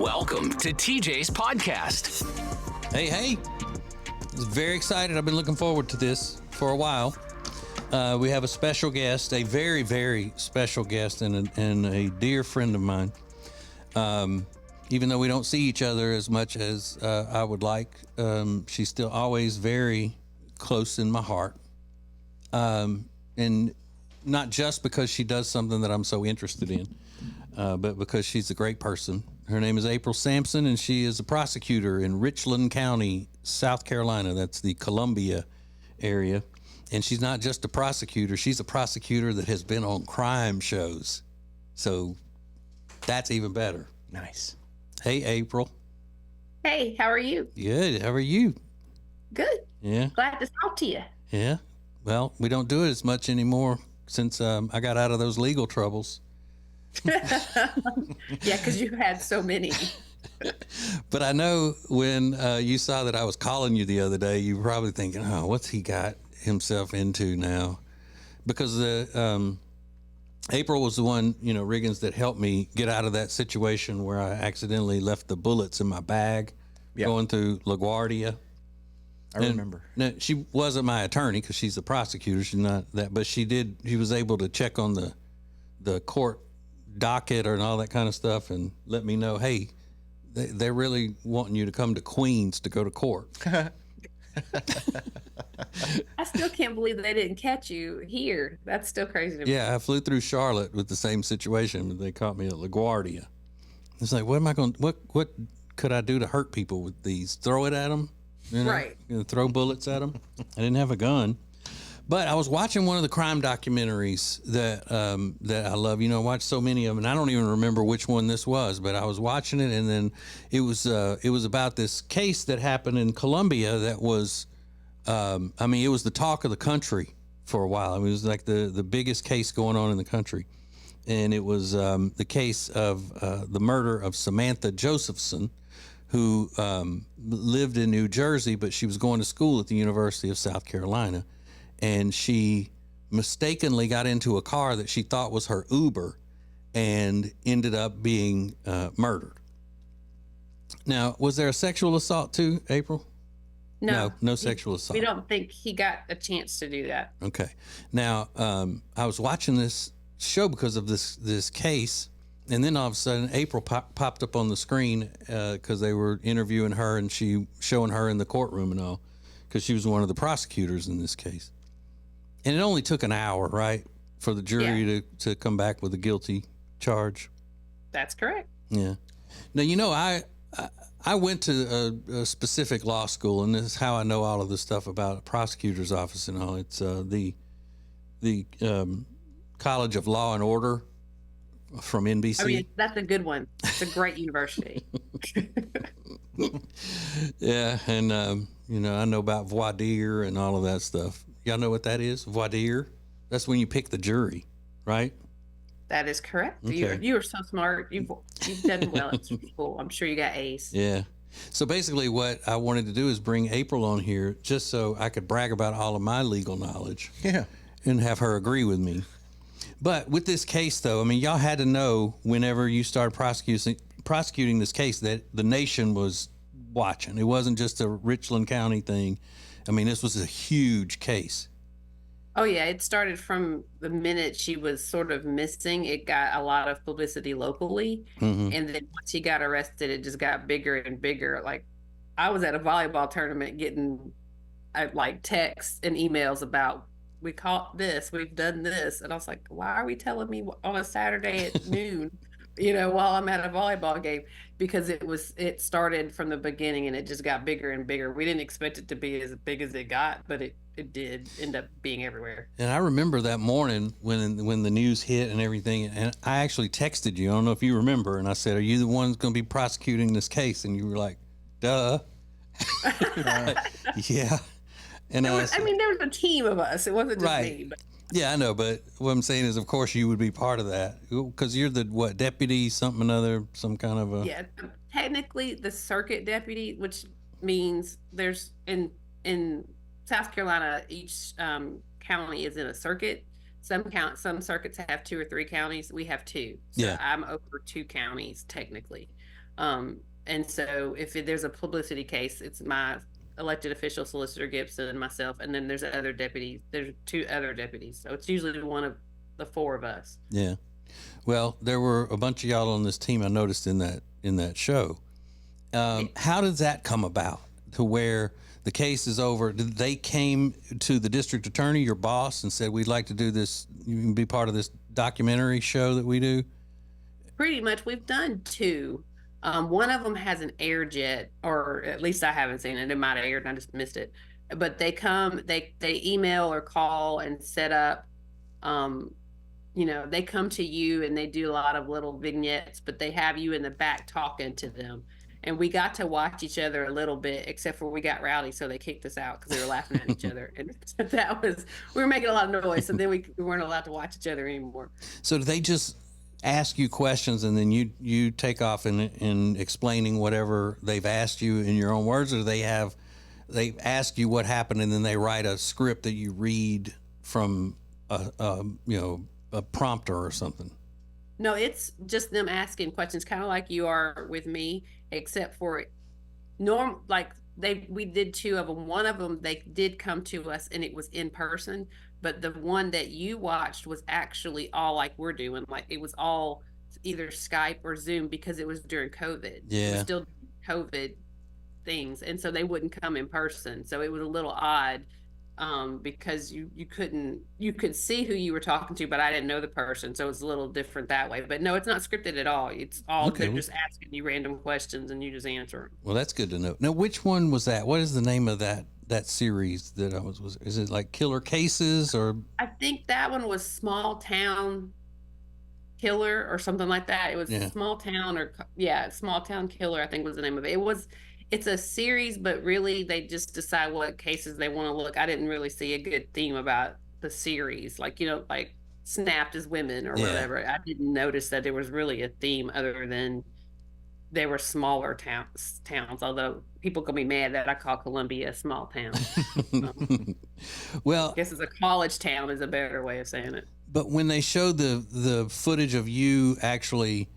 Welcome to TJ's podcast. Hey. I was very excited. I've been looking forward to this for a while. We have a special guest, a very, very special guest, and a dear friend of mine. Even though we don't see each other as much as I would like, she's still always very close in my heart. And not just because she does something that I'm so interested in, but because she's a great person. Her name is April Sampson, and she is a prosecutor in Richland County, South Carolina. That's the Columbia area. And she's not just a prosecutor. She's a prosecutor that has been on crime shows. So that's even better. Nice. Hey, April. Hey, how are you? Good. How are you? Good. Yeah. Glad to talk to you. Yeah. Well, we don't do it as much anymore since I got out of those legal troubles. Yeah, because you had so many. But I know when you saw that I was calling you the other day, you were probably thinking, oh, what's he got himself into now? Because April was the one, Riggins, that helped me get out of that situation where I accidentally left the bullets in my bag going through LaGuardia. I remember. Now, she wasn't my attorney because she's a prosecutor. She's not that, but she was able to check on the court docket and all that kind of stuff and let me know, hey, they're really wanting you to come to Queens to go to court. I still can't believe they didn't catch you here. That's still crazy to me. Yeah, I flew through Charlotte with the same situation, but they caught me at LaGuardia. It's like, what could I do to hurt people with these? Throw it at them? Right. Throw bullets at them? I didn't have a gun. But I was watching one of the crime documentaries that I love. I watched so many of them, and I don't even remember which one this was. But I was watching it, and then it was about this case that happened in Columbia that was, it was the talk of the country for a while. It was like the biggest case going on in the country, and it was the case of the murder of Samantha Josephson, who lived in New Jersey, but she was going to school at the University of South Carolina. And she mistakenly got into a car that she thought was her Uber and ended up being murdered. Now, was there a sexual assault too, April? No sexual assault. We don't think he got a chance to do that. Okay. Now, I was watching this show because of this case, and then all of a sudden April popped up on the screen because they were interviewing her and showing her in the courtroom and all, because she was one of the prosecutors in this case. And it only took an hour, right, for the jury to come back with a guilty charge? That's correct. Yeah. Now, I went to a specific law school, and this is how I know all of this stuff about a prosecutor's office and all. It's the College of Law and Order from NBC. I mean, that's a good one. It's a great university. Yeah, and, I know about voir dire and all of that stuff. Y'all know what that is? Voir dire? That's when you pick the jury, right? That is correct. Okay. You are so smart. You've done well at school. I'm sure you got A's. Yeah. So basically what I wanted to do is bring April on here just so I could brag about all of my legal knowledge. Yeah. And have her agree with me. But with this case, though, y'all had to know whenever you started prosecuting this case that the nation was watching. It wasn't just a Richland County thing. This was a huge case. Oh, yeah. It started from the minute she was sort of missing. It got a lot of publicity locally. Mm-hmm. And then once she got arrested, it just got bigger and bigger. Like, I was at a volleyball tournament getting texts and emails about, we caught this, we've done this. And I was like, why are we telling me on a Saturday at noon, while I'm at a volleyball game? Because it started from the beginning and it just got bigger and bigger. We didn't expect it to be as big as it got, but it did end up being everywhere. And I remember that morning when the news hit and everything, and I actually texted you. I don't know if you remember, and I said, "Are you the one that's going to be prosecuting this case?" And you were like, "Duh." Yeah. And there was a team of us. It wasn't just me. But. Yeah, I know, but what I'm saying is, of course, you would be part of that because you're the deputy, some kind of a. Yeah, technically the circuit deputy, which means there's in South Carolina, each county is in a circuit. Some circuits have 2 or 3 counties. We have 2. So yeah. I'm over 2 counties technically. And so if there's a publicity case, it's my elected official, Solicitor Gibson, and myself, and then there's other deputies. There's two other deputies, so it's usually one of the four of us. Yeah. Well, there were a bunch of y'all on this team I noticed in that show. How does that come about to where the case is over? Did they came to the district attorney, your boss, and said, we'd like to do this, you can be part of this documentary show that we do? Pretty much. We've done two. One of them has an air jet, or at least I haven't seen it. It might have aired and I just missed it. But they come, they email or call and set up. They come to you and they do a lot of little vignettes, but they have you in the back talking to them. And we got to watch each other a little bit, except for we got rowdy, so they kicked us out because they were laughing at each other. And we were making a lot of noise, so then we weren't allowed to watch each other anymore. So do they just ask you questions and then you take off in explaining whatever they've asked you in your own words, or they ask you what happened and then they write a script that you read from a prompter or something? No, it's just them asking questions, kind of like you are with me, except for we did two of them. One of them, they did come to us and it was in person, but the one that you watched was actually all like we're doing. Like it was all either Skype or Zoom because it was during COVID. Yeah. It was still COVID things. And so they wouldn't come in person. So it was a little odd. Because you could see who you were talking to, but I didn't know the person, so it's a little different that way. But no, it's not scripted at all. It's all they're just asking you random questions and you just answer them. Well, that's good to know. Now, which one was that? What is the name of that series that I was? Is it like Killer Cases or? I think that one was Small Town Killer or something like that. It was Small Town Small Town Killer, I think was the name of it. It's a series, but really they just decide what cases they want to look. I didn't really see a good theme about the series, like snapped as women or whatever. I didn't notice that there was really a theme other than they were smaller towns. Although people can be mad that I call Columbia a small town. Well, I guess it's a college town is a better way of saying it. But when they showed the footage of you actually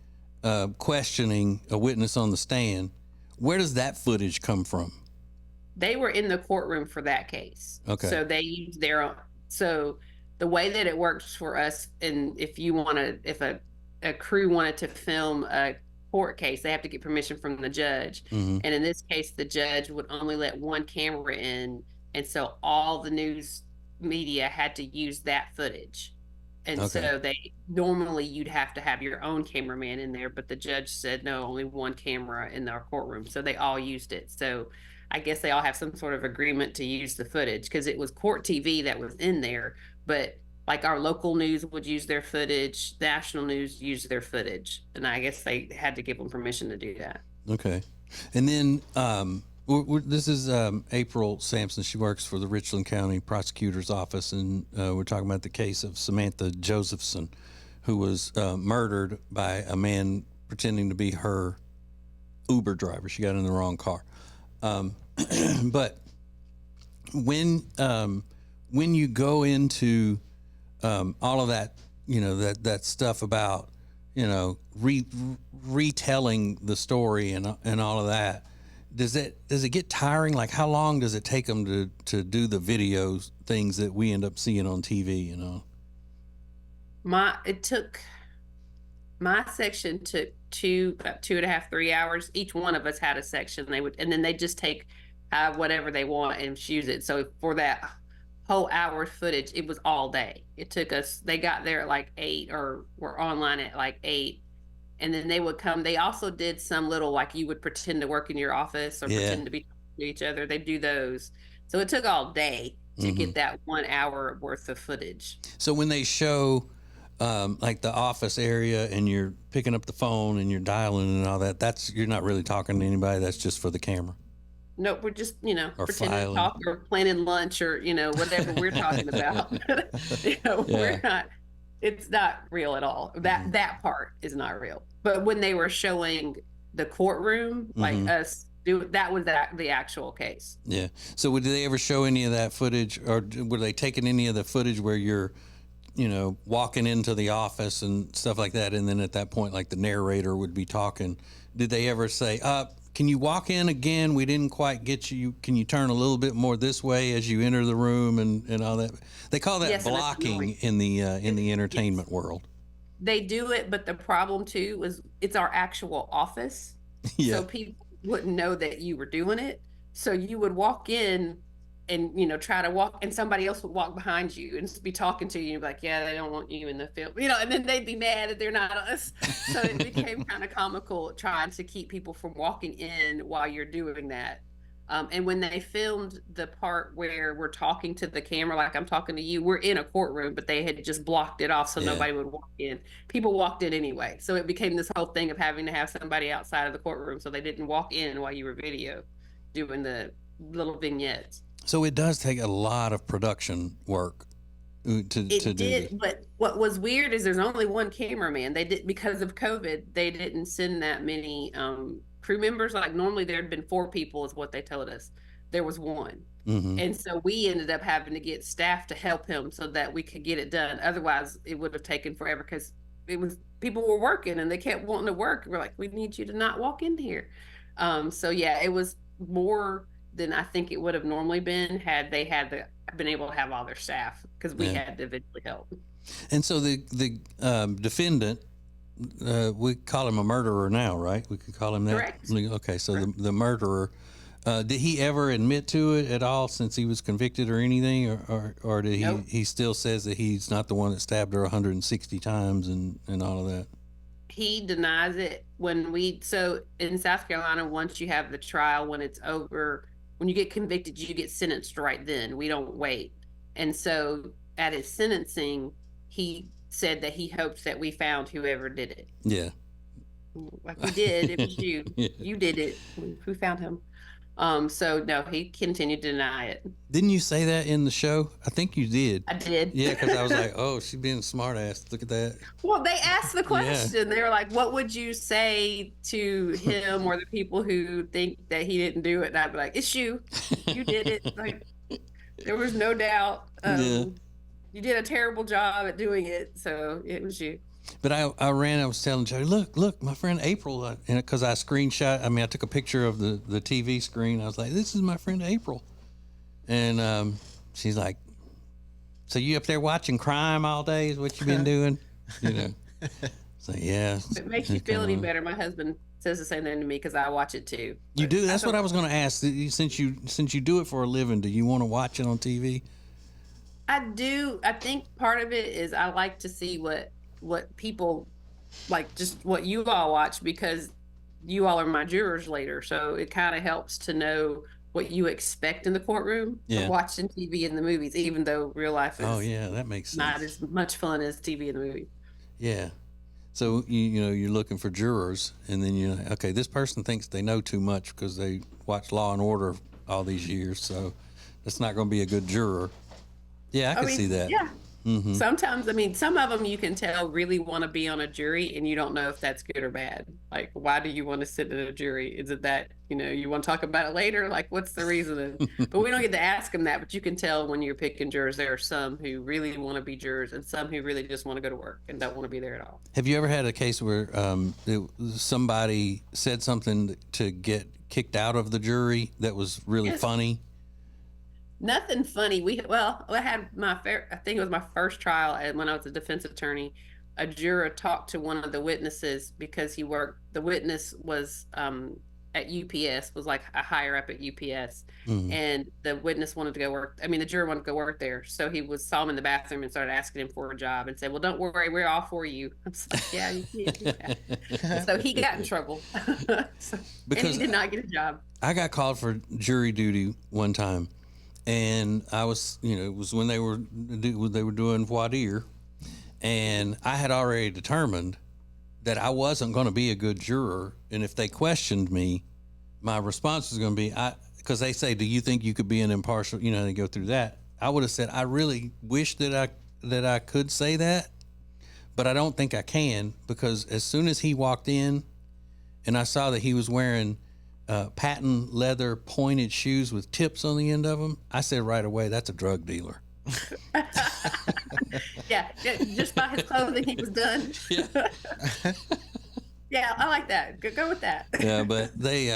questioning a witness on the stand, where does that footage come from? They were in the courtroom for that case. Okay. So they used their own. So the way that it works for us, and if a crew wanted to film a court case, they have to get permission from the judge. Mm-hmm. And in this case, the judge would only let one camera in. And so all the news media had to use that footage. And so normally you'd have to have your own cameraman in there, but the judge said, no, only one camera in our courtroom. So they all used it. So I guess they all have some sort of agreement to use the footage because it was court TV that was in there. But like our local news would use their footage, national news used their footage. And I guess they had to give them permission to do that. Okay. And then this is April Sampson. She works for the Richland County Prosecutor's Office, and we're talking about the case of Samantha Josephson, who was murdered by a man pretending to be her Uber driver. She got in the wrong car. But when you go into all of that, that stuff about retelling the story and all of that. Does it get tiring? Like, how long does it take them to do the video things that we end up seeing on TV? My section took about 2.5, 3 hours. Each one of us had a section. And then they just take whatever they want and choose it. So for that whole hour footage, it was all day. It took us. They got there at like 8, or were online at like 8. And then they would come. They also did some little, like you would pretend to work in your office or pretend to be talking to each other. They do those. So it took all day to get that 1 hour worth of footage. So when they show like the office area and you're picking up the phone and you're dialing and all that, you're not really talking to anybody. That's just for the camera. No, we're just, pretending filing. to talk or planning lunch or, whatever we're talking about. We're not. It's not real at all. That part is not real. But when they were showing the courtroom, like us that was the actual case. Yeah. So did they ever show any of that footage, or were they taking any of the footage where you're walking into the office and stuff like that. And then at that point, like the narrator would be talking. Did they ever say, can you walk in again? We didn't quite get you. Can you turn a little bit more this way as you enter the room and all that? They call that blocking in the entertainment world. They do it, but the problem too is it's our actual office. Yeah. So people wouldn't know that you were doing it. So you would walk in and, try to walk, and somebody else would walk behind you and be talking to you. And you'd be like, yeah, they don't want you in the film, and then they'd be mad that they're not us. So it became kind of comical trying to keep people from walking in while you're doing that. And when they filmed the part where we're talking to the camera, like I'm talking to you, we're in a courtroom, but they had just blocked it off so nobody would walk in. People walked in anyway. So it became this whole thing of having to have somebody outside of the courtroom so they didn't walk in while you were doing the little vignettes. So it does take a lot of production work to do this. But what was weird is there's only one cameraman. Because of COVID, they didn't send that many crew members. Like normally there'd been 4 people is what they told us. There was 1. Mm-hmm. And so we ended up having to get staff to help him so that we could get it done. Otherwise it would have taken forever because people were working and they kept wanting to work. We're like, we need you to not walk in here. So yeah, it was more than I think it would have normally been had they been able to have all their staff, because we had to eventually help. And so the defendant, we call him a murderer now, right? We could call him that. Correct. Okay, so the murderer, did he ever admit to it at all since he was convicted or anything, or did he still says that he's not the one that stabbed her 160 times and all of that? He denies it. So in South Carolina, once you have the trial, when it's over, when you get convicted, you get sentenced right then. We don't wait. And so at his sentencing, he said that he hoped that we found whoever did it. Yeah. Like we did. It was you. Yeah. You did it. We found him. So no, he continued to deny it. Didn't you say that in the show? I think you did. I did. Yeah, because I was like, oh, she's being a smart ass. Look at that. Well, they asked the question. They were like, what would you say to him or the people who think that he didn't do it? And I'd be like, it's you. You did it. Like, there was no doubt. You did a terrible job at doing it. So it was you. But I was telling Joe, look, my friend April, and because I took a picture of the TV screen. I was like, this is my friend April. And she's like, so you up there watching crime all day is what you've been doing? So, yeah. If it makes you feel any better, my husband says the same thing to me because I watch it too. You do? That's what I was going to ask. Since you do it for a living, do you want to watch it on TV? I do. I think part of it is I like to see what people like, just what you all watch, because you all are my jurors later. So it kind of helps to know what you expect in the courtroom of watching TV in the movies, even though real life is that makes sense. Not as much fun as TV in the movie. Yeah. So, you're looking for jurors, and then you're like, okay, this person thinks they know too much because they watched Law and Order all these years. So that's not going to be a good juror. Yeah, I can see that. Yeah. Mm-hmm. Sometimes, some of them you can tell really want to be on a jury and you don't know if that's good or bad. Like, why do you want to sit in a jury? Is it that, you want to talk about it later? Like, what's the reason? But we don't get to ask them that, but you can tell when you're picking jurors, there are some who really want to be jurors and some who really just want to go to work and don't want to be there at all. Have you ever had a case where somebody said something to get kicked out of the jury that was really funny? Nothing funny. I had I think it was my first trial when I was a defense attorney. A juror talked to one of the witnesses because the witness was at UPS, was like a higher up at UPS. Mm-hmm. And the witness wanted to go work. The juror wanted to go work there. So saw him in the bathroom and started asking him for a job and said, well, don't worry, we're all for you. I was like, yeah, you can't do that. So he got in trouble. And he did not get a job. I got called for jury duty one time. And I was, it was when they were doing voir dire, and I had already determined that I wasn't going to be a good juror. And if they questioned me, my response was going to be, because they say, do you think you could be an impartial, they go through that. I would have said, I really wish that I could say that, but I don't think I can, because as soon as he walked in and I saw that he was wearing patent leather pointed shoes with tips on the end of them, I said right away, that's a drug dealer. Yeah, just by his clothing, he was done. Yeah. Yeah, I like that. Go with that. Yeah, but they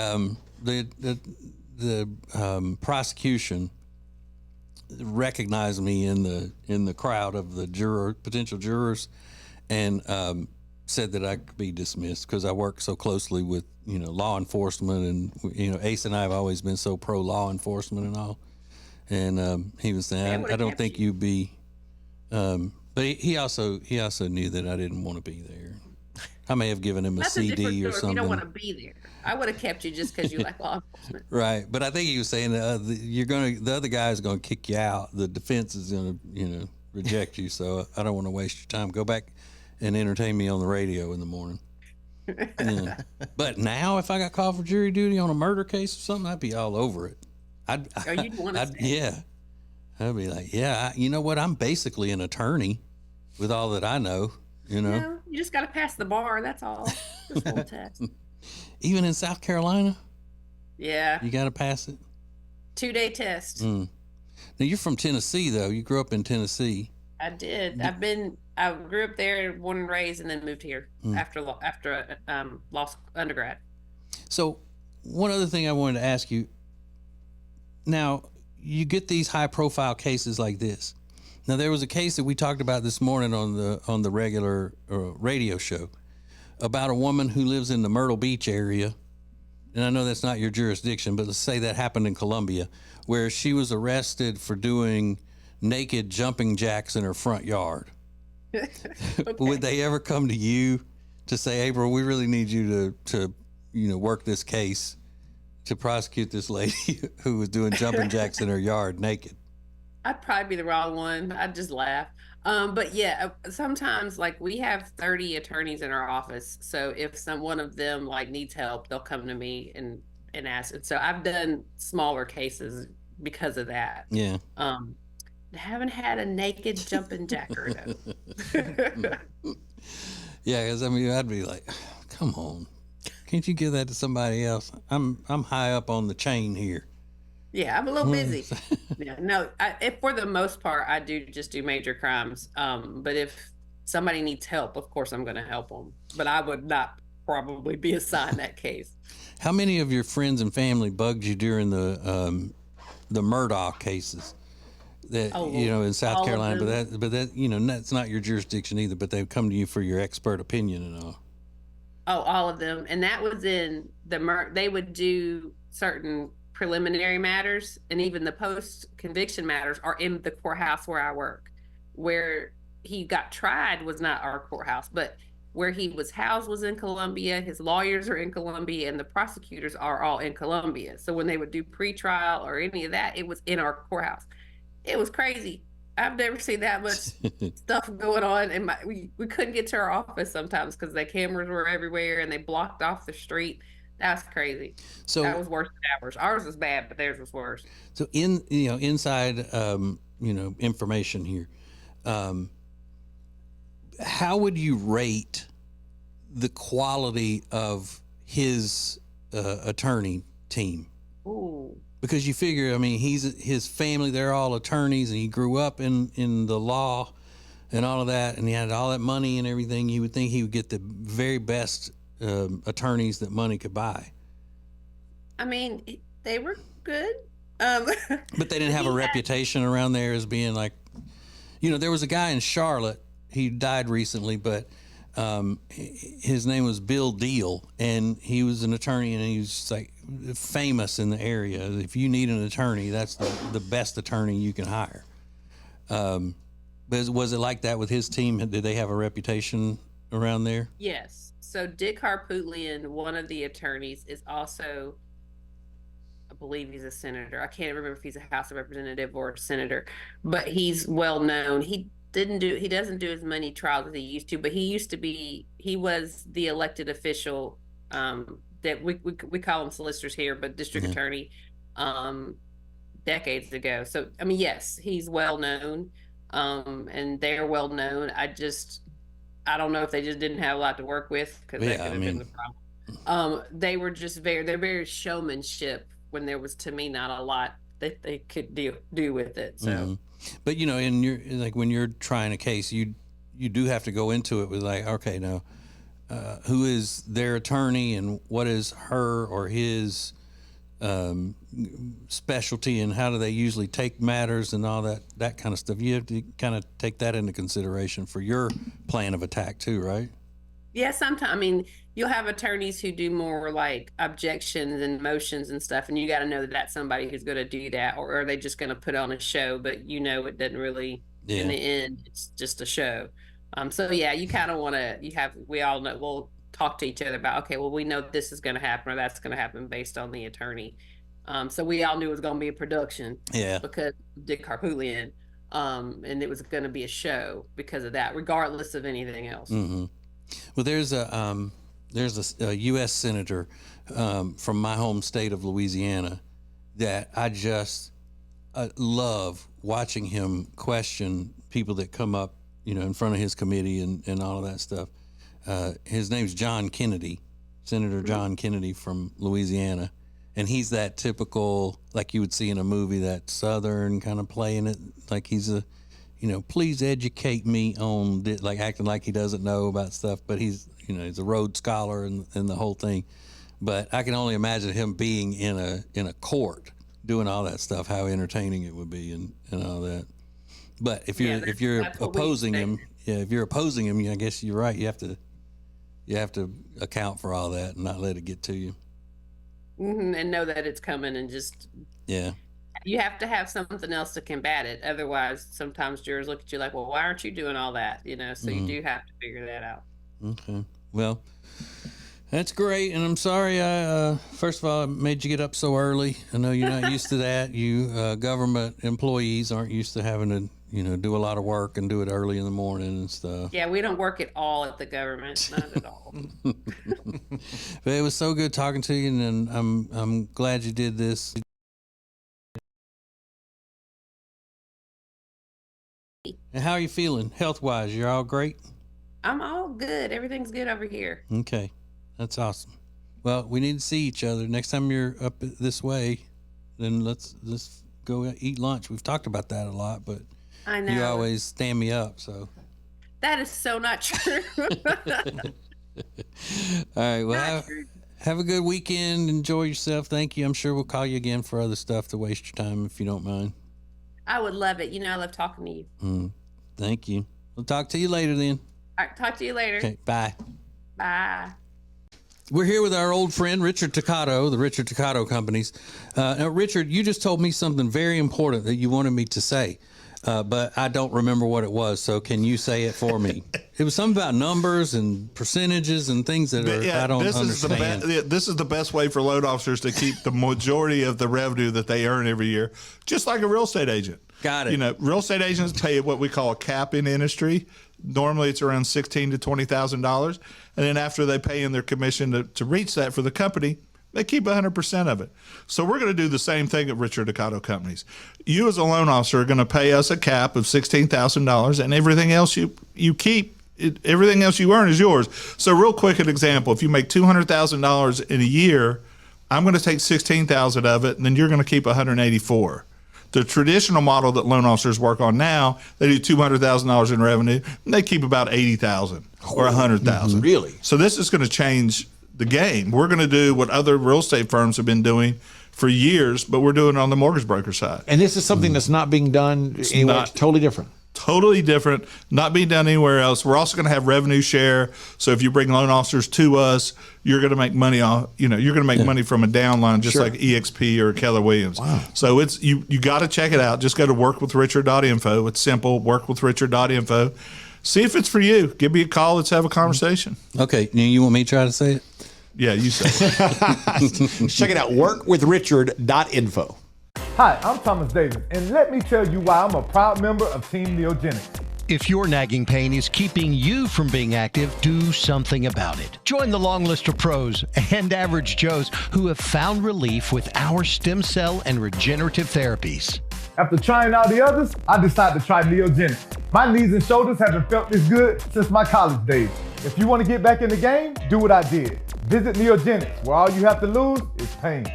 the prosecution recognized me in the crowd of the potential jurors, and said that I could be dismissed because I work so closely with law enforcement, and Ace and I have always been so pro law enforcement and all. And he was saying, I don't think you'd be. But he also knew that I didn't want to be there. I may have given him a That's CD a or something. You don't want to be there. I would have kept you just because you like law enforcement. Right, but I think he was saying the other guy is going to kick you out. The defense is going to reject you. So I don't want to waste your time. Go back and entertain me on the radio in the morning. Yeah. But now, if I got called for jury duty on a murder case or something, I'd be all over it. You'd want to stay. Yeah. I'd be like, yeah, you know what? I'm basically an attorney with all that I know, No, you just got to pass the bar. That's all. Just one test. Even in South Carolina? Yeah. You got to pass it? 2-day test. Now, you're from Tennessee, though. You grew up in Tennessee. I did. I grew up there, born and raised, and then moved here after law undergrad. So one other thing I wanted to ask you. Now, you get these high-profile cases like this. Now, there was a case that we talked about this morning on the regular radio show about a woman who lives in the Myrtle Beach area. And I know that's not your jurisdiction, but let's say that happened in Columbia, where she was arrested for doing naked jumping jacks in her front yard. Okay. Would they ever come to you to say, April, we really need you to work this case to prosecute this lady who was doing jumping jacks in her yard naked? I'd probably be the wrong one. I'd just laugh. But yeah, sometimes like we have 30 attorneys in our office. So if one of them like needs help, they'll come to me and ask it. So I've done smaller cases because of that. Yeah. Haven't had a naked jumping jacker though. Yeah, because I'd be like, come on, can't you give that to somebody else? I'm high up on the chain here. Yeah, I'm a little busy. Yeah, no, if for the most part, I do just do major crimes. But if somebody needs help, of course, I'm going to help them. But I would not probably be assigned that case. How many of your friends and family bugged you during the Murdaugh cases? That in South Carolina, but that that's not your jurisdiction either. But they've come to you for your expert opinion and all. Oh, all of them, and that was in they would do certain preliminary matters, and even the post-conviction matters are in the courthouse where I work. Where he got tried was not our courthouse, but where he was housed was in Columbia. His lawyers are in Columbia, and the prosecutors are all in Columbia. So when they would do pretrial or any of that, it was in our courthouse. It was crazy. I've never seen that much stuff going on, and we couldn't get to our office sometimes because the cameras were everywhere and they blocked off the street. That's crazy. So that was worse than ours. Ours was bad, but theirs was worse. So inside information here, how would you rate the quality of his attorney team? Ooh. Because you figure, his family, they're all attorneys, and he grew up in the law and all of that, and he had all that money and everything. You would think he would get the very best attorneys that money could buy. They were good. But they didn't have a reputation around there as being like, there was a guy in Charlotte, he died recently, but his name was Bill Deal, and he was an attorney, and he was just like famous in the area. If you need an attorney, that's the best attorney you can hire. But was it like that with his team? Did they have a reputation around there? Yes. So Dick Harpootlian, one of the attorneys, is also, I believe he's a senator. I can't remember if he's a House of Representative or a senator, but he's well known. He doesn't do as many trials as he used to, but he was the elected official that we call them solicitors here, but district attorney decades ago. So yes, he's well known, and they're well known. I don't know if they just didn't have a lot to work with, because that could have been the problem. They were just they're very showmanship when there was, to me, not a lot that they could do with it. So But when you're trying a case, you do have to go into it with like, okay, now who is their attorney and what is her or his specialty, and how do they usually take matters and all that kind of stuff. You have to kind of take that into consideration for your plan of attack too, right? Yeah, sometimes. I mean, you'll have attorneys who do more like objections and motions and stuff, and you got to know that that's somebody who's going to do that, or are they just going to put on a show? But it doesn't really. In the end, it's just a show. So yeah, you kind of want to. We all know. We'll talk to each other about, okay, well, we know this is going to happen or that's going to happen based on the attorney. So we all knew it was going to be a production. Yeah. Because Dick Harpootlian, and it was going to be a show because of that, regardless of anything else. Mm-hmm. Well, there's a U.S. senator from my home state of Louisiana that I just love watching him question people that come up, in front of his committee and all of that stuff. His name's John Kennedy, Senator John Kennedy from Louisiana. And he's that typical, like you would see in a movie, that Southern kind of playing it like he's please educate me on, like acting like he doesn't know about stuff, but he's a Rhodes Scholar and the whole thing. But I can only imagine him being in a court doing all that stuff, how entertaining it would be and all that. But if you're opposing him, I guess you're right. You have to account for all that and not let it get to you. Mm-hmm, and know that it's coming, and just you have to have something else to combat it. Otherwise, sometimes jurors look at you like, well, why aren't you doing all that? So you do have to figure that out. Okay. Well, that's great. And I'm sorry, first of all, I made you get up so early. I know you're not used to that. You government employees aren't used to having to, do a lot of work and do it early in the morning and stuff. Yeah, we don't work at all at the government. Not at all. But it was so good talking to you, and I'm glad you did this. And how are you feeling health-wise? You're all great? I'm all good. Everything's good over here. Okay. That's awesome. Well, we need to see each other. Next time you're up this way, then let's go eat lunch. We've talked about that a lot, but I know. You always stand me up, so. That is so not true. All right. Well, have a good weekend. Enjoy yourself. Thank you. I'm sure we'll call you again for other stuff to waste your time if you don't mind. I would love it. I love talking to you. Thank you. We'll talk to you later then. All right. Talk to you later. Okay. Bye. Bye. We're here with our old friend, Richard Toccato, the Richard Toccato Companies. Now, Richard, you just told me something very important that you wanted me to say, but I don't remember what it was. So can you say it for me? It was something about numbers and percentages and things that I don't understand. This is the best way for loan officers to keep the majority of the revenue that they earn every year, just like a real estate agent. Got it. Real estate agents pay what we call a cap in industry. Normally it's around $16,000 to $20,000. And then after they pay in their commission to reach that for the company, they keep 100% of it. So we're going to do the same thing at Richard Toccato Companies. You as a loan officer are going to pay us a cap of $16,000, and everything else you keep, everything else you earn is yours. So real quick, an example, if you make $200,000 in a year, I'm going to take $16,000 of it, and then you're going to keep $184,000. The traditional model that loan officers work on now, they do $200,000 in revenue, and they keep about $80,000 or $100,000. Really? So this is going to change the game. We're going to do what other real estate firms have been doing for years, but we're doing it on the mortgage broker side. And this is something that's not being done anywhere. It's totally different. Totally different, not being done anywhere else. We're also going to have revenue share. So if you bring loan officers to us, you're going to make money off, you're going to make money from a downline, just like EXP or Keller Williams. Wow. So it's you got to check it out. Just go to workwithrichard.info. It's simple, workwithrichard.info. See if it's for you. Give me a call. Let's have a conversation. Okay. You want me to try to say it? Yeah, you say it. Check it out, workwithrichard.info. Hi, I'm Thomas Davis, and let me tell you why I'm a proud member of Team Neogenics. If your nagging pain is keeping you from being active, do something about it. Join the long list of pros and average Joes who have found relief with our stem cell and regenerative therapies. After trying all the others, I decided to try Neogenics. My knees and shoulders haven't felt this good since my college days. If you want to get back in the game, do what I did. Visit Neogenics, where all you have to lose is pain.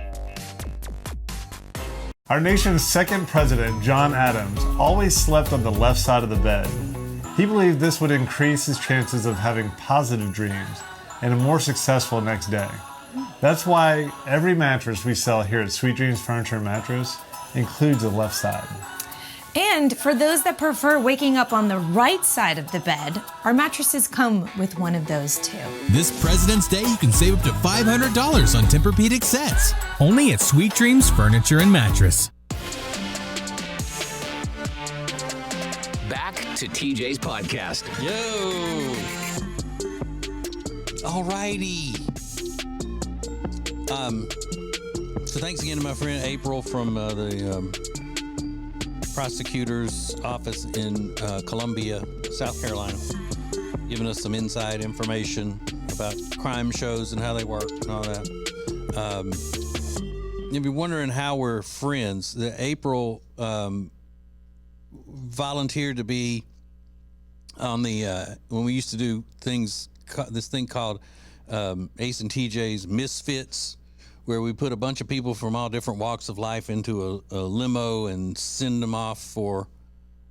Our nation's second president, John Adams, always slept on the left side of the bed. He believed this would increase his chances of having positive dreams and a more successful next day. That's why every mattress we sell here at Sweet Dreams Furniture and Mattress includes a left side. And for those that prefer waking up on the right side of the bed, our mattresses come with one of those too. This President's Day, you can save up to $500 on Tempur-Pedic sets. Only at Sweet Dreams Furniture and Mattress. Back to TJ's podcast. Yo. Alrighty. So thanks again to my friend April from the prosecutor's office in Columbia, South Carolina, giving us some inside information about crime shows and how they work and all that. If you're wondering how we're friends, April volunteered to be on the when we used to do things, this thing called Ace and TJ's Misfits, where we put a bunch of people from all different walks of life into a limo and send them off for,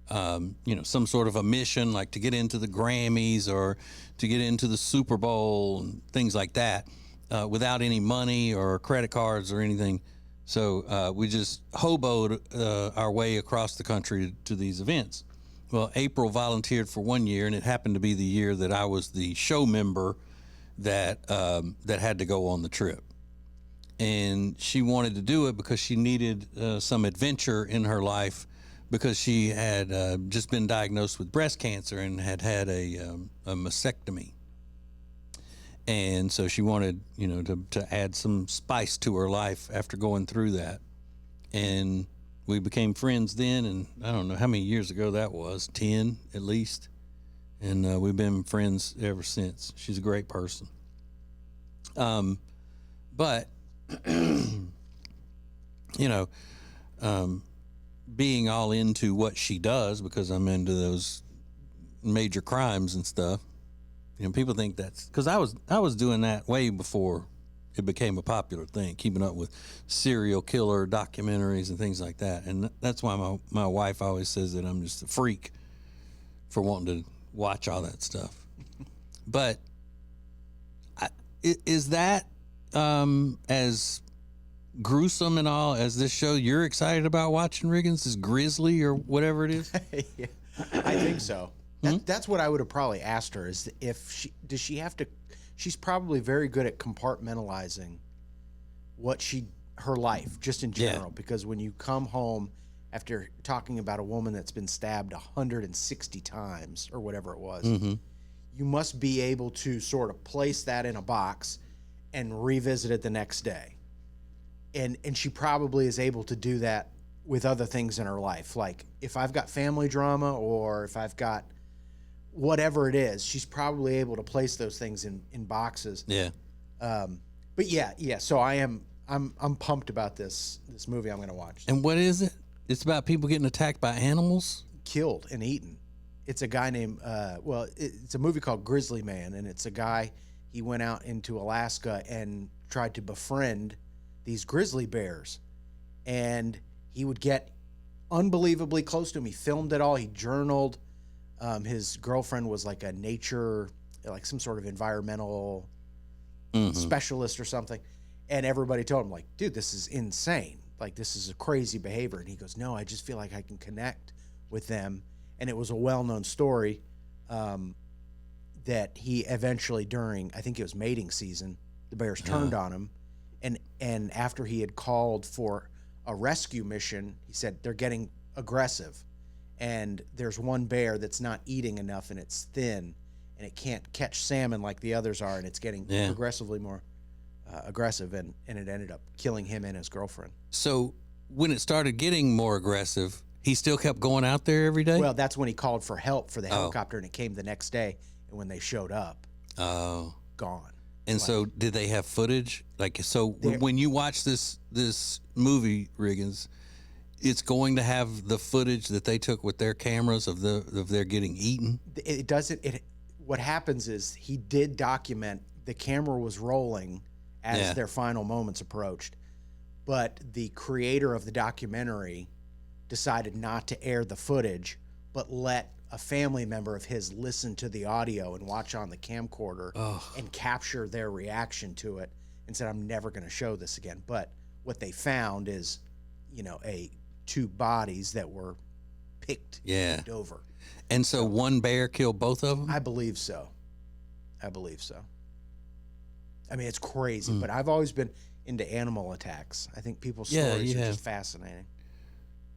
some sort of a mission, like to get into the Grammys or to get into the Super Bowl and things like that, without any money or credit cards or anything. So we just hoboed our way across the country to these events. Well, April volunteered for 1 year, and it happened to be the year that I was the show member that had to go on the trip. And she wanted to do it because she needed some adventure in her life, because she had just been diagnosed with breast cancer and had a mastectomy. And so she wanted, to add some spice to her life after going through that. And we became friends then, and I don't know how many years ago that was, 10 at least. And we've been friends ever since. She's a great person. But being all into what she does, because I'm into those major crimes and stuff, people think that's because I was doing that way before it became a popular thing, keeping up with serial killer documentaries and things like that. And that's why my wife always says that I'm just a freak for wanting to watch all that stuff. But is that as gruesome and all as this show you're excited about watching, Riggins, is Grizzly or whatever it is? Yeah, I think so. That's what I would have probably asked her, is if she have to. She's probably very good at compartmentalizing her life just in general, because when you come home after talking about a woman that's been stabbed 160 times or whatever it was, you must be able to sort of place that in a box and revisit it the next day. And she probably is able to do that with other things in her life. Like if I've got family drama or if I've got whatever it is, she's probably able to place those things in boxes. Yeah. But yeah. So I'm pumped about this movie I'm going to watch. And what is it? It's about people getting attacked by animals? Killed and eaten. It's a guy named, it's a movie called Grizzly Man, and it's a guy, he went out into Alaska and tried to befriend these grizzly bears. And he would get unbelievably close to him. He filmed it all. He journaled. His girlfriend was like a nature, like some sort of environmental specialist or something. And everybody told him, like, dude, this is insane. Like, this is a crazy behavior. And he goes, no, I just feel like I can connect with them. And it was a well-known story that he eventually, during, I think it was mating season, the bears turned on him. And after he had called for a rescue mission, he said, they're getting aggressive. And there's one bear that's not eating enough, and it's thin, and it can't catch salmon like the others are, and it's getting progressively more aggressive, and it ended up killing him and his girlfriend. So when it started getting more aggressive, he still kept going out there every day? Well, that's when he called for help for the helicopter, and it came the next day, and when they showed up, gone. And so did they have footage? Like, so when you watch this movie, Riggins, it's going to have the footage that they took with their cameras of their getting eaten? It doesn't. What happens is he did document. The camera was rolling as their final moments approached, but the creator of the documentary decided not to air the footage, but let a family member of his listen to the audio and watch on the camcorder and capture their reaction to it, and said, I'm never going to show this again. But what they found is, two bodies that were picked over. And so one bear killed both of them? I believe so. I mean, it's crazy, but I've always been into animal attacks. I think people's stories are just fascinating.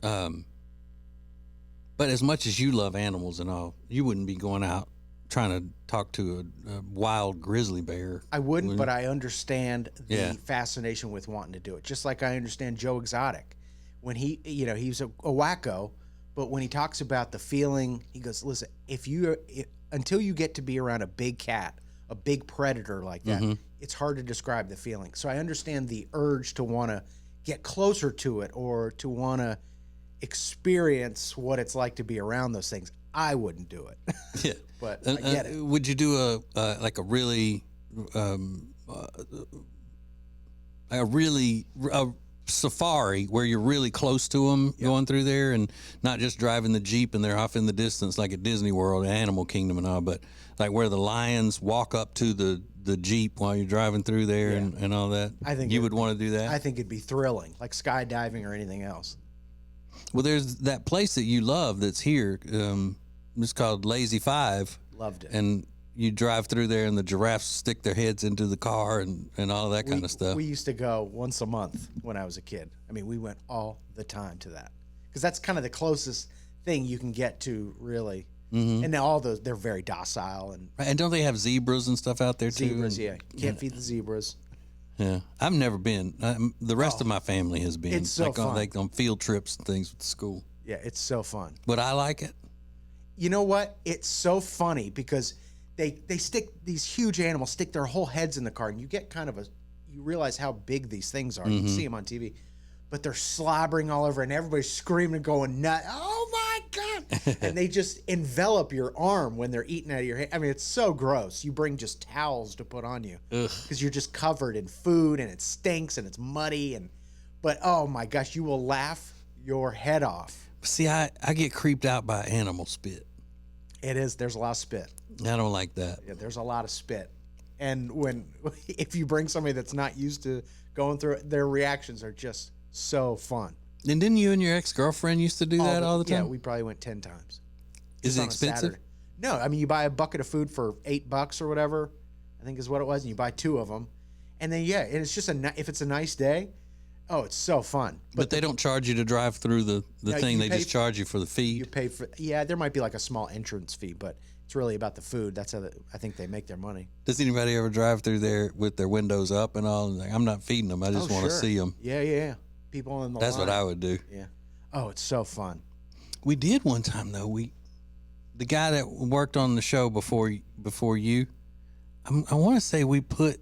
But as much as you love animals and all, you wouldn't be going out trying to talk to a wild grizzly bear. I wouldn't, but I understand the fascination with wanting to do it. Just like I understand Joe Exotic. When he was a wacko, but when he talks about the feeling, he goes, listen, until you get to be around a big cat, a big predator like that, it's hard to describe the feeling. So I understand the urge to want to get closer to it or to want to experience what it's like to be around those things. I wouldn't do it. Yeah. But I get it. Would you do a safari where you're really close to them going through there, and not just driving the Jeep and they're off in the distance like at Disney World, Animal Kingdom and all, but like where the lions walk up to the Jeep while you're driving through there and all that? I think you would want to do that? I think it'd be thrilling, like skydiving or anything else. Well, there's that place that you love that's here. It's called Lazy Five. Loved it. And you drive through there and the giraffes stick their heads into the car and all that kind of stuff. We used to go once a month when I was a kid. I mean, we went all the time to that because that's kind of the closest thing you can get to, really. And now all those, they're very docile. And don't they have zebras and stuff out there too? Zebras, yeah. You can't feed the zebras. Yeah, I've never been. The rest of my family has been. It's so fun. Like on field trips and things with the school. Yeah, it's so fun. But I like it. You know what? It's so funny because they stick these huge animals, stick their whole heads in the car, and you get you realize how big these things are. You can see them on TV, but they're slobbering all over, and everybody's screaming and going nuts. Oh my God! And they just envelop your arm when they're eating out of your hand. I mean, it's so gross. You bring just towels to put on you because you're just covered in food, and it stinks, and it's muddy, but oh my gosh, you will laugh your head off. See, I get creeped out by animal spit. It is. There's a lot of spit. I don't like that. Yeah, there's a lot of spit. And if you bring somebody that's not used to going through it, their reactions are just so fun. And didn't you and your ex-girlfriend used to do that all the time? Yeah, we probably went 10 times. Is it expensive? No, I mean, you buy a bucket of food for $8 or whatever, I think is what it was, and you buy 2 of them. And then, and it's just if it's a nice day, oh, it's so fun. But they don't charge you to drive through the thing. They just charge you for the feed. You pay for, there might be like a small entrance fee, but it's really about the food. That's how I think they make their money. Does anybody ever drive through there with their windows up and all? Like, I'm not feeding them. I just want to see them. Yeah. People in the That's line. what I would do. Yeah. Oh, it's so fun. We did one time though. The guy that worked on the show before you, I want to say we put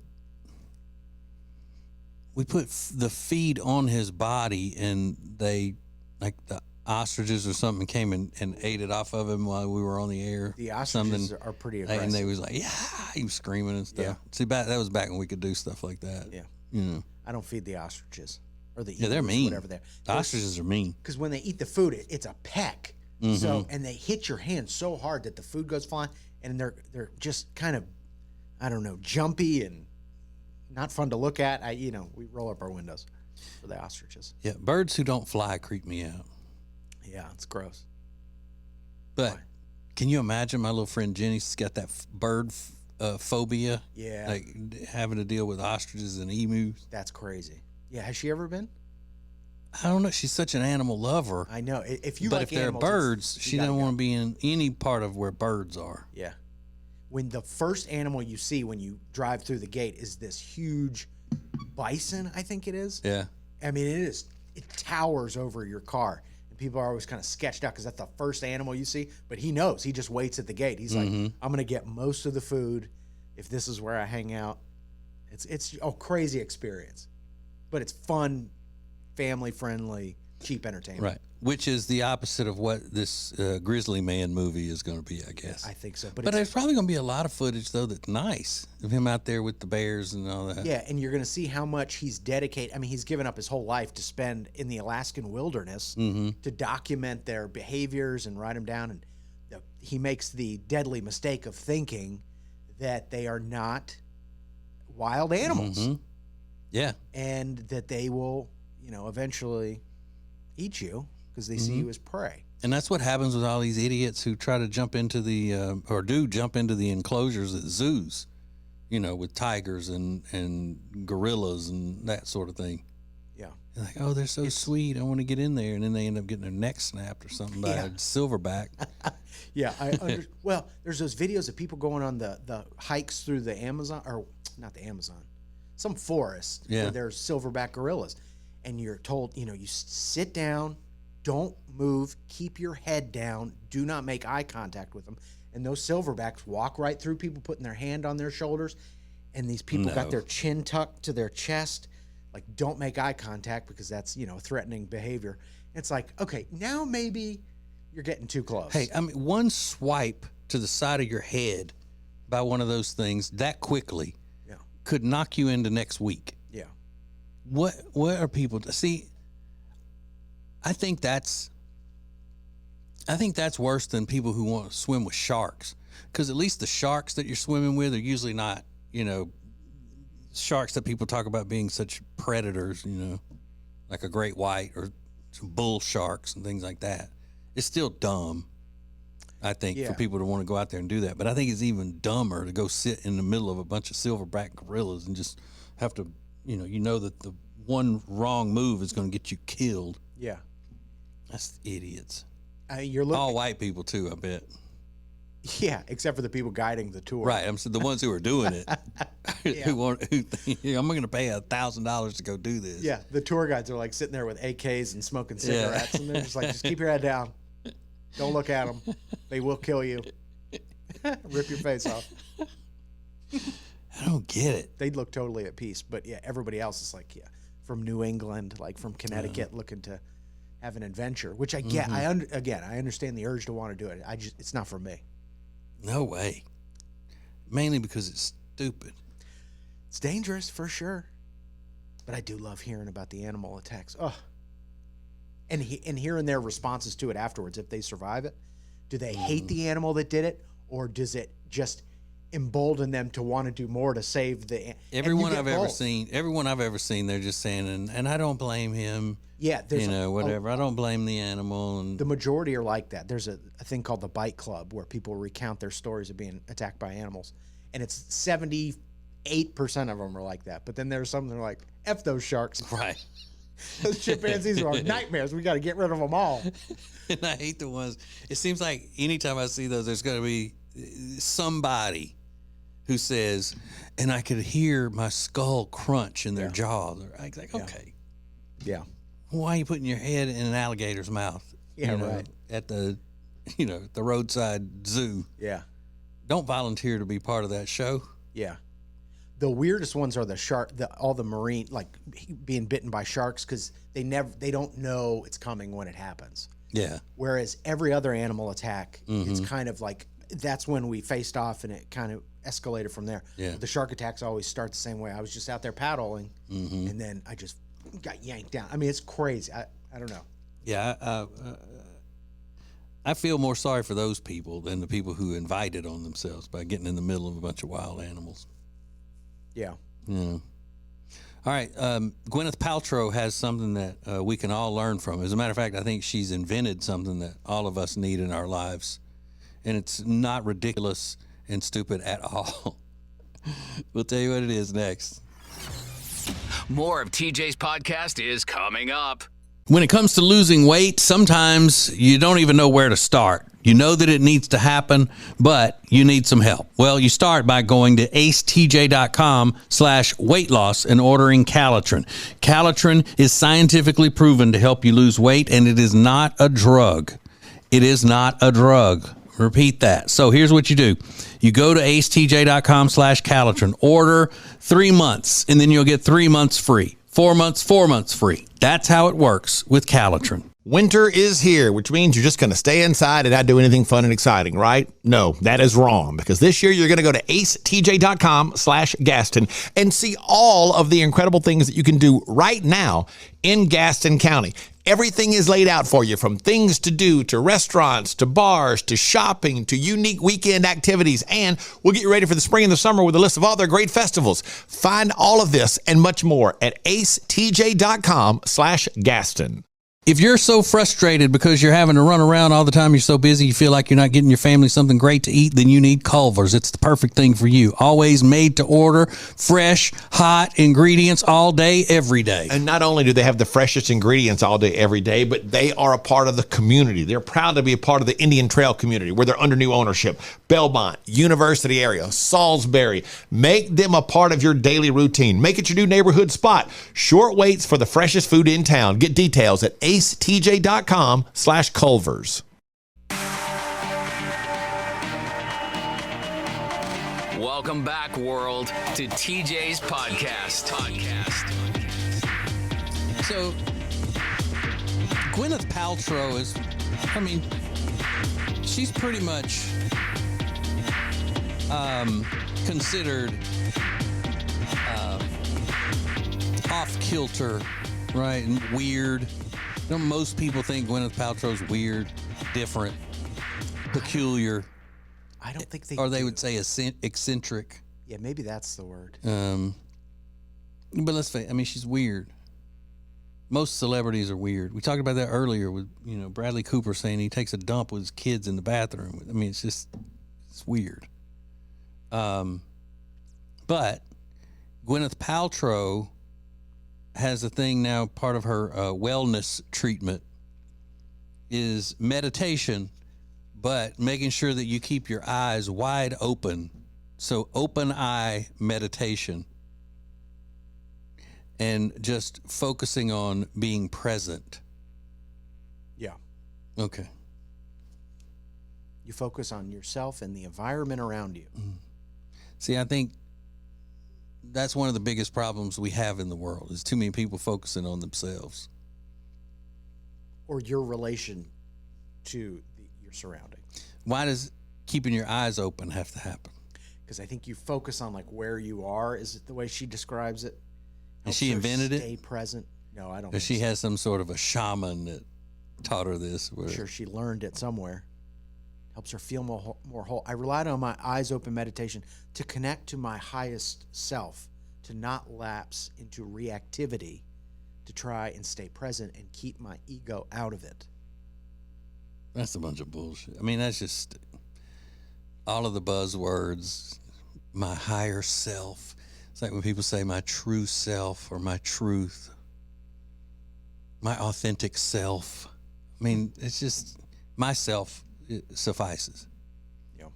the feed on his body, and they, like the ostriches or something, came and ate it off of him while we were on the air. The ostriches are pretty aggressive. And they was like, he was screaming and stuff. Yeah. See, that was back when we could do stuff like that. Yeah. I don't feed the ostriches or the eagles, they're mean. Whatever they're. The ostriches are mean. Because when they eat the food, it's a peck. So, and they hit your hand so hard that the food goes flying, and they're just kind of, I don't know, jumpy and not fun to look at. We roll up our windows for the ostriches. Yeah, birds who don't fly creep me out. Yeah, it's gross. But can you imagine my little friend Jenny's got that bird phobia? Yeah. Like having to deal with ostriches and emus. That's crazy. Yeah, has she ever been? I don't know. She's such an animal lover. I know. If they're birds, she doesn't want to be in any part of where birds are. Yeah. When the first animal you see when you drive through the gate is this huge bison, I think it is. Yeah. I mean, it towers over your car. And people are always kind of sketched out because that's the first animal you see. But he knows. He just waits at the gate. He's like, I'm going to get most of the food if this is where I hang out. It's a crazy experience. But it's fun, family-friendly, cheap entertainment. Right. Which is the opposite of what this Grizzly Man movie is going to be, I guess. I think so. But there's probably going to be a lot of footage, though, that's nice of him out there with the bears and all that. Yeah, and you're going to see how much he's dedicated. I mean, he's given up his whole life to spend in the Alaskan wilderness to document their behaviors and write them down. And he makes the deadly mistake of thinking that they are not wild animals. Yeah. And that they will, eventually eat you because they see you as prey. And that's what happens with all these idiots who try to jump into the, or do jump into the enclosures at zoos, with tigers and gorillas and that sort of thing. Yeah. They're like, oh, they're so sweet. I want to get in there. And then they end up getting their neck snapped or something by a silverback. Yeah. Well, there's those videos of people going on the hikes through the Amazon, or not the Amazon, some forest where there's silverback gorillas. And you're told, you sit down, don't move, keep your head down, do not make eye contact with them. And those silverbacks walk right through people, putting their hand on their shoulders. And these people got their chin tucked to their chest. Like, don't make eye contact because that's, threatening behavior. It's like, okay, now maybe you're getting too close. Hey, I mean, one swipe to the side of your head by one of those things that quickly could knock you into next week. Yeah. What are people see? I think that's worse than people who want to swim with sharks, because at least the sharks that you're swimming with are usually not, sharks that people talk about being such predators, like a great white or some bull sharks and things like that. It's still dumb, I think, for people to want to go out there and do that. But I think it's even dumber to go sit in the middle of a bunch of silverback gorillas and just have to, that the one wrong move is going to get you killed. Yeah. That's idiots. You're looking all white people too, I bet. Yeah, except for the people guiding the tour. Right. I'm the ones who are doing it. who think, I'm going to pay $1,000 to go do this. Yeah, the tour guides are like sitting there with AKs and smoking cigarettes, and they're just like, just keep your head down. Don't look at them. They will kill you. Rip your face off. I don't get it. They'd look totally at peace, but everybody else is like, from New England, like from Connecticut, looking to have an adventure, which I get. I understand the urge to want to do it. It's not for me. No way. Mainly because it's stupid. It's dangerous for sure, but I do love hearing about the animal attacks. Oh, and hearing their responses to it afterwards. If they survive it, do they hate the animal that did it, or does it just embolden them to want to do more to save the everyone I've ever seen, they're just saying, and I don't blame him. Yeah, there's whatever. I don't blame the animal. And the majority are like that. There's a thing called the Bite Club where people recount their stories of being attacked by animals, and it's 78% of them are like that. But then there's some that are like, F those sharks. Right. Those chimpanzees are nightmares. We got to get rid of them all. And I hate the ones. It seems like anytime I see those, there's going to be somebody who says, and I could hear my skull crunch in their jaw. I'm like, okay. Yeah. Why are you putting your head in an alligator's mouth? Right. At the, the roadside zoo. Yeah. Don't volunteer to be part of that show. Yeah. The weirdest ones are the shark, all the marine, like being bitten by sharks, because they don't know it's coming when it happens. Yeah. Whereas every other animal attack, it's kind of like, that's when we faced off and it kind of escalated from there. Yeah. The shark attacks always start the same way. I was just out there paddling, and then I just got yanked down. I mean, it's crazy. I don't know. Yeah. I feel more sorry for those people than the people who invite it on themselves by getting in the middle of a bunch of wild animals. Yeah. Yeah. All right. Gwyneth Paltrow has something that we can all learn from. As a matter of fact, I think she's invented something that all of us need in our lives. And it's not ridiculous and stupid at all. We'll tell you what it is next. More of TJ's podcast is coming up. When it comes to losing weight, sometimes you don't even know where to start. You know that it needs to happen, but you need some help. Well, you start by going to acetj.com/weight loss and ordering Calitrin. Calitrin is scientifically proven to help you lose weight, and it is not a drug. It is not a drug. Repeat that. So here's what you do. You go to acetj.com/Calitrin, order 3 months, and then you'll get 3 months free. 4 months, 4 months free. That's how it works with Calitrin. Winter is here, which means you're just going to stay inside and not do anything fun and exciting, right? No, that is wrong, because this year you're going to go to acetj.com/Gaston and see all of the incredible things that you can do right now in Gaston County. Everything is laid out for you, from things to do, to restaurants, to bars, to shopping, to unique weekend activities. And we'll get you ready for the spring and the summer with a list of all their great festivals. Find all of this and much more at acetj.com/Gaston. If you're so frustrated because you're having to run around all the time, you're so busy, you feel like you're not getting your family something great to eat, then you need Culver's. It's the perfect thing for you. Always made to order, fresh, hot ingredients all day, every day. And not only do they have the freshest ingredients all day, every day, but they are a part of the community. They're proud to be a part of the Indian Trail community, where they're under new ownership. Belmont, University area, Salisbury. Make them a part of your daily routine. Make it your new neighborhood spot. Short waits for the freshest food in town. Get details at acetj.com/Culver's. Welcome back, world, to TJ's podcast. So, Gwyneth Paltrow is, she's pretty much considered off-kilter, right, and weird. Most people think Gwyneth Paltrow's weird, different, peculiar. I don't think they Or they do. would say eccentric. Yeah, maybe that's the word. But let's face it, she's weird. Most celebrities are weird. We talked about that earlier with, Bradley Cooper saying he takes a dump with his kids in the bathroom. It's weird. But Gwyneth Paltrow has a thing now, part of her wellness treatment is meditation, but making sure that you keep your eyes wide open. So open eye meditation and just focusing on being present. Yeah. Okay. You focus on yourself and the environment around you. See, I think that's one of the biggest problems we have in the world is too many people focusing on themselves. Or your relation to your surrounding. Why does keeping your eyes open have to happen? Because I think you focus on where you are. Is it the way she describes it? Has she invented it? Stay present. No, I don't. Or she has some sort of a shaman that taught her this. I'm sure she learned it somewhere. Helps her feel more whole. I relied on my eyes open meditation to connect to my highest self, to not lapse into reactivity, to try and stay present and keep my ego out of it. That's a bunch of bullshit. That's just all of the buzzwords. My higher self. It's like when people say my true self or my truth, my authentic self. It's just myself. It suffices. Yeah.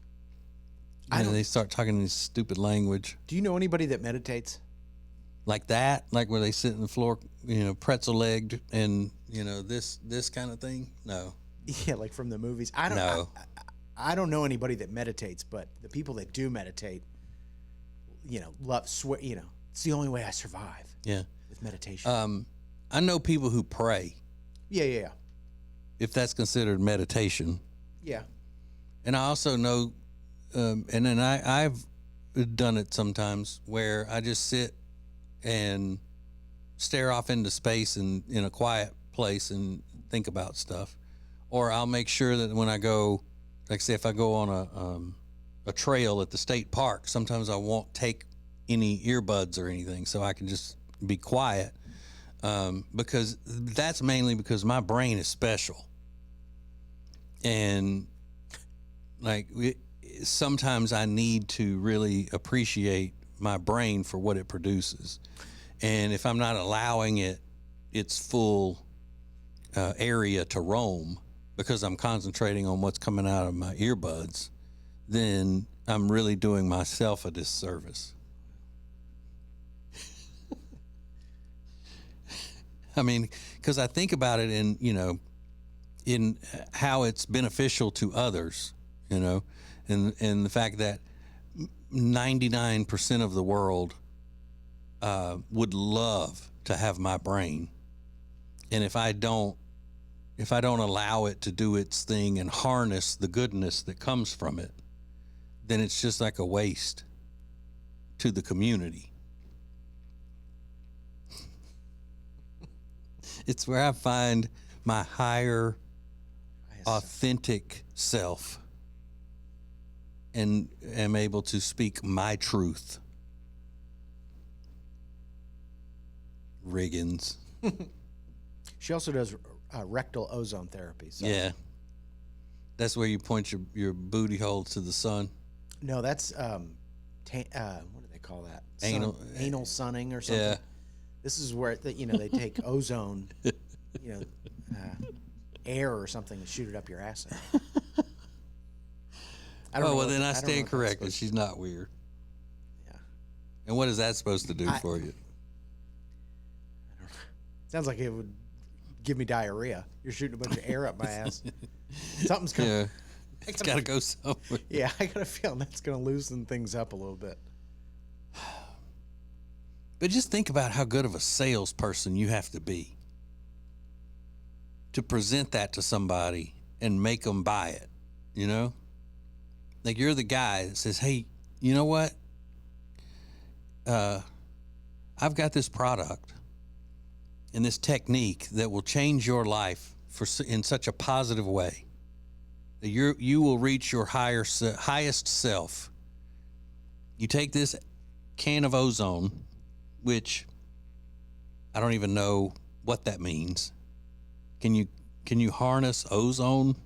They start talking this stupid language. Do you know anybody that meditates? Like that? Like where they sit on the floor, pretzel legged and, this kind of thing? No. Yeah, like from the movies. I don't know anybody that meditates, but the people that do meditate, love swear. It's the only way I survive. Yeah. With meditation. I know people who pray. Yeah. If that's considered meditation. Yeah. And I also know, and then I've done it sometimes where I just sit and stare off into space and in a quiet place and think about stuff. Or I'll make sure that when I go, like say if I go on a trail at the state park, sometimes I won't take any earbuds or anything, so I can just be quiet. Because that's mainly because my brain is special. And sometimes I need to really appreciate my brain for what it produces. And if I'm not allowing it its full area to roam because I'm concentrating on what's coming out of my earbuds, then I'm really doing myself a disservice. Because I think about it in how it's beneficial to others, and the fact that 99% of the world would love to have my brain. And if I don't if I don't allow it to do its thing and harness the goodness that comes from it, then it's just like a waste to the community. It's where I find my higher, authentic self and am able to speak my truth. Riggins. She also does rectal ozone therapy. So. Yeah. That's where you point your booty hole to the sun. No, that's what do they call that? Anal sunning or something. Yeah. This is where they take ozone, air or something and shoot it up your ass. I don't know then I stand corrected. She's not weird. Yeah. And what is that supposed to do for you? I don't know. Sounds like it would give me diarrhea. You're shooting a bunch of air up my ass. Something's coming. Yeah. It's got to go somewhere. Yeah, I got a feeling that's going to loosen things up a little bit. But just think about how good of a salesperson you have to be to present that to somebody and make them buy it, you know? Like you're the guy that says, hey, you know what? I've got this product and this technique that will change your life in such a positive way that you will reach your highest self. You take this can of ozone, which I don't even know what that means. Can you harness ozone?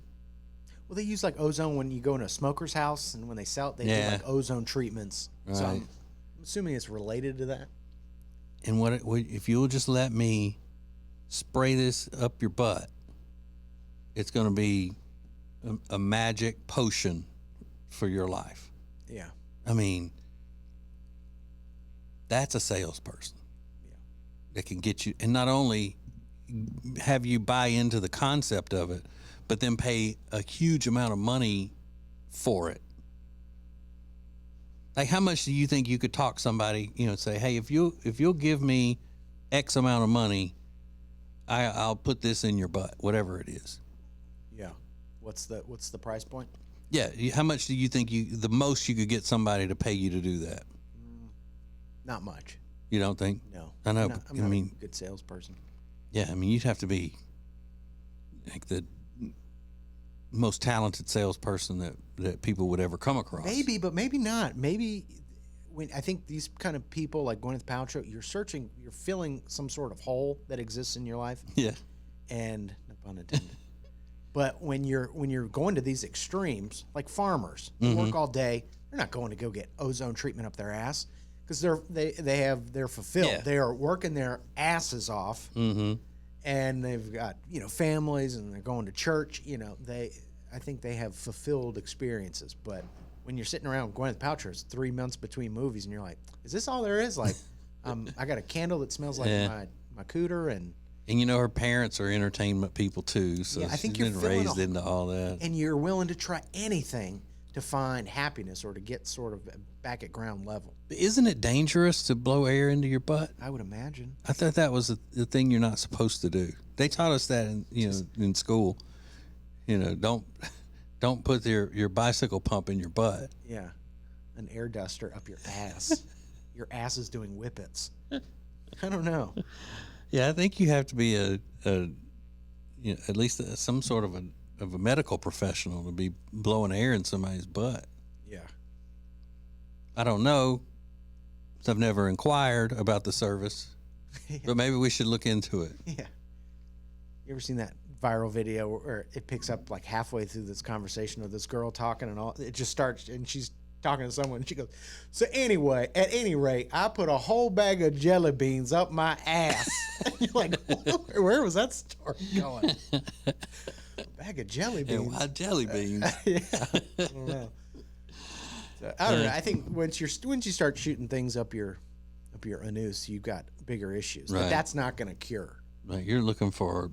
Well, they use like ozone when you go in a smoker's house, and when they sell it, they do like ozone treatments. Right. So I'm assuming it's related to that. And if you'll just let me spray this up your butt, it's going to be a magic potion for your life. Yeah. I mean, that's a salesperson. Yeah. That can get you, and not only have you buy into the concept of it, but then pay a huge amount of money for it. Like, how much do you think you could talk somebody, say, hey, if you'll give me X amount of money, I'll put this in your butt, whatever it is. Yeah. What's the price point? Yeah. How much do you think the most you could get somebody to pay you to do that? Not much. You don't think? No. I know. I'm not a good salesperson. Yeah. I mean, you'd have to be like the most talented salesperson that people would ever come across. Maybe, but maybe not. Maybe when I think these kind of people like Gwyneth Paltrow, you're filling some sort of hole that exists in your life. Yeah. And no pun intended. But when you're going to these extremes, like farmers, they work all day, they're not going to go get ozone treatment up their ass because they're fulfilled. Yeah. They are working their asses off, and they've got families, and they're going to church. I think they have fulfilled experiences. But when you're sitting around with Gwyneth Paltrow, it's 3 months between movies, and you're like, is this all there is? Like, I got a candle that smells like my cooter, and her parents are entertainment people too, so I think she's you're been raised into all that. And you're willing to try anything to find happiness or to get sort of back at ground level. But isn't it dangerous to blow air into your butt? I would imagine. I thought that was the thing you're not supposed to do. They taught us that in school. Don't put your bicycle pump in your butt. Yeah, an air duster up your ass. Your ass is doing whippets. I don't know. Yeah, I think you have to be at least some sort of a medical professional to be blowing air in somebody's butt. Yeah. I don't know. I've never inquired about the service, but maybe we should look into it. Yeah. You ever seen that viral video where it picks up like halfway through this conversation of this girl talking and all? It just starts and she's talking to someone and she goes, so anyway, at any rate, I put a whole bag of jelly beans up my ass. And you're like, where was that story going? Bag of jelly beans. And why jelly beans? Yeah. I don't know. So, I don't know. I think once you start shooting things up your anus, you've got bigger issues. Right. But that's not going to cure. Right. You're looking for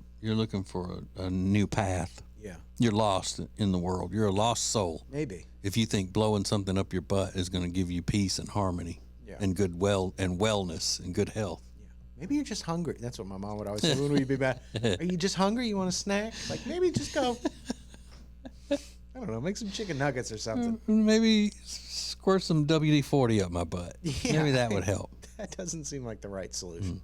a new path. Yeah. You're lost in the world. You're a lost soul. Maybe. If you think blowing something up your butt is going to give you peace and harmony and good wellness and good health. Yeah. Maybe you're just hungry. That's what my mom would always say. When we'd be back, are you just hungry? You want a snack? Like, maybe just go. I don't know. Make some chicken nuggets or something. Maybe squirt some WD-40 up my butt. Yeah, Maybe that would help. That doesn't seem like the right solution.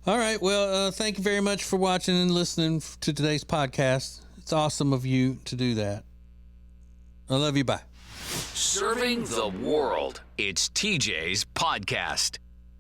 All right. Well, thank you very much for watching and listening to today's podcast. It's awesome of you to do that. I love you. Bye. Serving the world. It's TJ's podcast.